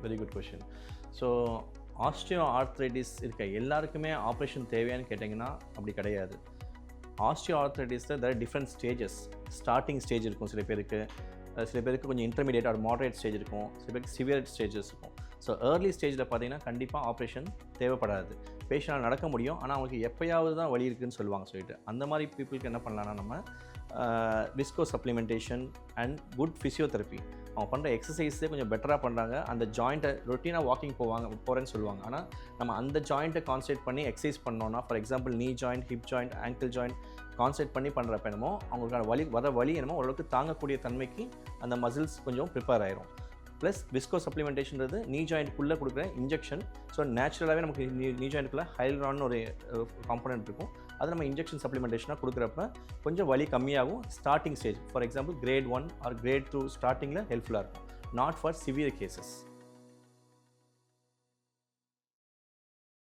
Very good question. So osteoarthritis இருக்க எல்லாருக்குமே operation தேவையான்னு கேட்டிங்கன்னா அப்படி கிடையாது. ஆஸ்டியோ ஆர்த்ரைட்டிஸில் there are different stages. Starting stage இருக்கும் சில பேருக்கு, சில பேருக்கு கொஞ்சம் இன்டர்மீடியேட் ஆர் மாடரேட் ஸ்டேஜ் இருக்கும், சில பேருக்கு சிவியர் ஸ்டேஜஸ் இருக்கும். ஸோ ஏர்லி ஸ்டேஜில் பார்த்தீங்கன்னா கண்டிப்பாக ஆப்ரேஷன் தேவைப்படாது. பேஷண்டால் நடக்க முடியும், ஆனால் அவங்களுக்கு எப்போயாவது தான் வலி இருக்குதுன்னு சொல்லுவாங்க. சொல்லிட்டு அந்த மாதிரி பீப்புளுக்கு என்ன பண்ணலான்னா நம்ம Visko supplementation and good physiotherapy, அவங்க பண்ணுற எக்ஸசைஸே கொஞ்சம் பெட்டராக பண்ணுறாங்க. அந்த ஜாயிண்ட்டை ரொட்டீனாக வாக்கிங் போகிறேன்னு சொல்லுவாங்க. ஆனால் நம்ம அந்த ஜாயிண்ட்டை கான்சன்ட்ரேட் பண்ணி எக்ஸசைஸ் பண்ணோன்னா, ஃபார் எக்ஸாம்பிள் நீ joint, hip joint, angle joint concentrate பண்ணி பண்ணுறப்ப என்னமோ அவங்களுக்கான வலி என்னமோ ஓரளவுக்கு தாங்கக்கூடிய தன்மைக்கு அந்த மசில்ஸ் கொஞ்சம் ப்ரிப்பேர் ஆயிரும். ப்ளஸ் விஸ்கோ சப்ளிமெண்டேஷன்றது நீ ஜாயிண்ட்டுக்குள்ளே கொடுக்குற இன்ஜெக்ஷன். ஸோ நேச்சுரலாகவே நமக்கு நீ ஜாயிண்ட்டுக்குள்ளே ஹைல்ரான்னு ஒரு காம்பனன்ட் இருக்கும். அது நம்ம இன்ஜெக்ஷன் சப்ளிமெண்டேஷனாக கொடுக்குறப்ப கொஞ்சம் வலி கம்மியாகும். Starting stage, for example grade 1 or grade 2 ஸ்டார்டிங்கில் ஹெல்ப்ஃபுல்லாக இருக்கும். Not for severe cases.